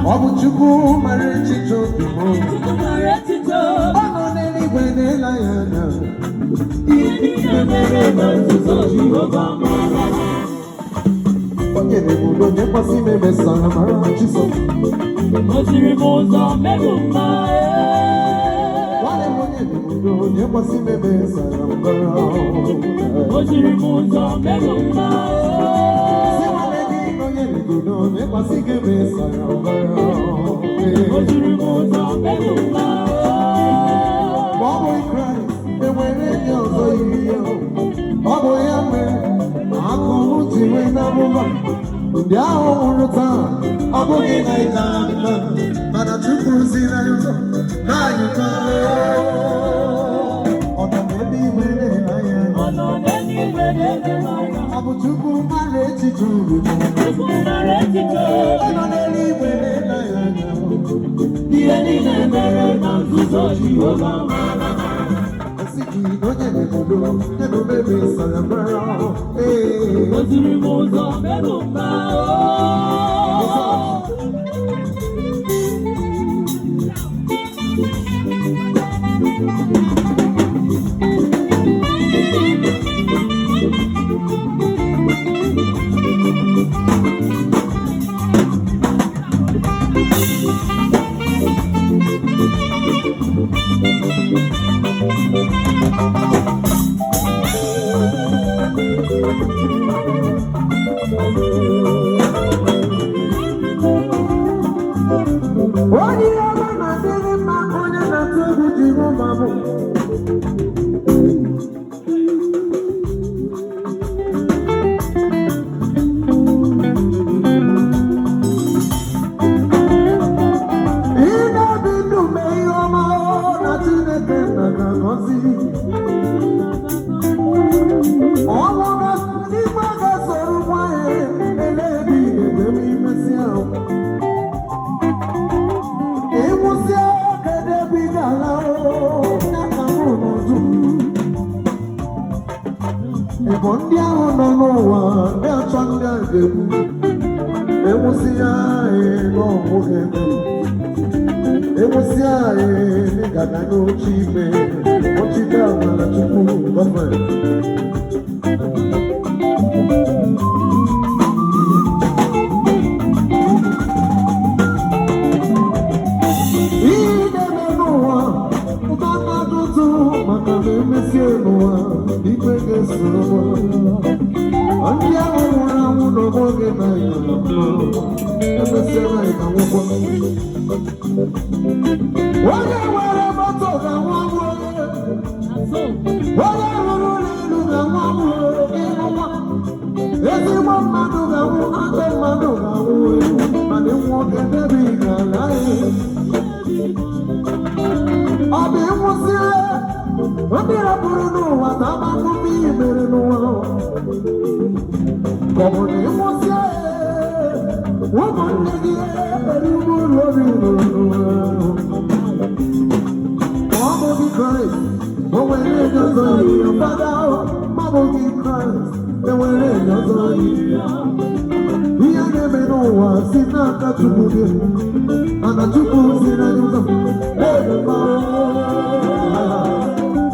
Chukwu mara echiche obi m. Ọnọ n'eluigwe na-ele ya anya. Ihe niile mere na nzuzo Jehova mara. O nyere m udo nyekwasị m ebe sara mara Jizọs. O jiri m ụzọ merụ mma. Nwanne m onye dị m udo nyekwasị m ebe sara mbara. O jiri m ụzọ merụ mma. Si nwanne gị onye dị m udo nyekwasị gị ebe sara mbara. O jiri m ụzọ merụ mma. Ma ọ bụ Kraịst enwere enyi ọzọ yiri ya. Ọ bụ ya mere akụrụ ji nwee na mmụba. Ndị ahụ nwụrụ taa ọ bụghị na ịta mma, mana Chukwu ziri anyị ụzọ na anyị ọ nọ n'eluigwe na-ele anya. Ọ bụ Chukwu mara echiche uru m. Ọ nọ n'eluigwe na-ele anya. Ihe niile mere na nzuzo Jehova mara. Onye na-ebudo ebube sara mbara. O jiri m ụzọ merụ mma. Onye ọma na-adịghị mma onye na-atụ egwu Jehova bụ. Ị na-ebi ndụ mee ihe ọma na Chineke na-agọzi. Ọnwụ n'igwe ga-esoro nwa ya elebi ebe m imesi ahụ. Ịwụsịa kedebe ị ga-ala n'aka m n'ụjụ. Ịbụ ndị ahụ nọ n'ụwa ndị achọ ndị a ga-egbu. Ewụsịa n'ọmụghị ebe. Ewụsịa n'ịgaga n'oche ikpe ọchịkwa amara Chukwu gọọmenti. Maka na emesie n'ụwa ikpe ga-esoro ndị ahụ nwụrụ anwụ n'oge na emesie na ịka nwụkwọ. Onye nwere moto ga-anwụ anwụ. Onye rụrụ ụlọ elu ga-anwụ anwụ. Ezigbo mmadụ ga-anwụ, ajọ mmadụ ga-anwụ. Mana ịnwụ oge n'ebe ị ga-ala ọ bụ ịnwụsị ndị rapụrụ n'ụwa na amakụkọ ihe mere n'ụwa. Ka ọ bụ na ịnwụsị ụmụnne gị ekpere ụgbọ ụlọ obi n'ụwa. Ma ọ bụ gị Kraịst o nwere enyi ọzọ yiri ya. Fada ma ọ bụ gị Kraịst enwere enyi ọzọ yiri ya. Ihe na-eme n'ụwa si n'aka Chukwu gị, mana Chukwu ziri anyị ụzọ.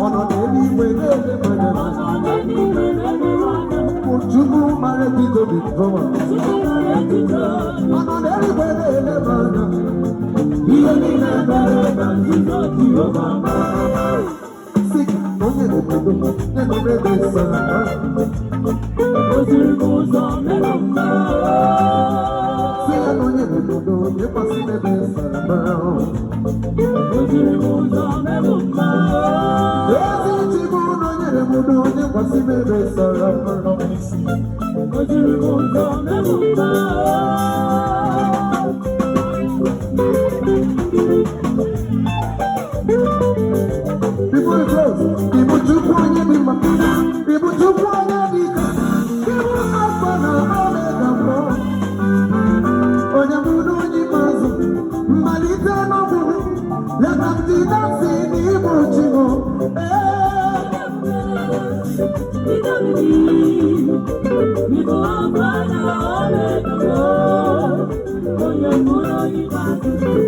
Ọ nọ n'eluigwe na-ele anya. Chukwu mara echiche obi m. Ọ nọ n'eluigwe na-ele anya. Ihe niile mere na nzuzo Jehova mara. Si onye na-ebido na-emebe ebe sara mbara. O jiri m ụzọ merụ mma. Si ya na onye na-ebido nyekwasị m ebe sara mbara. O jiri m ụzọ merụ mma. Ezi ji bụ na onye na-ebido nyekwasị m ebe sara mbara. O jiri m ụzọ merụ mma. Before you close, Ibu Chukwu onye dị mma. Ibu Chukwu onye dị ike. Ibu Alfa na Omega mbụ. Onye mbụ na onye ikpeazụ. Mmalite n'ọgwụgwụ. Ya ka ndị na-asị na Ibu Chi bụ. We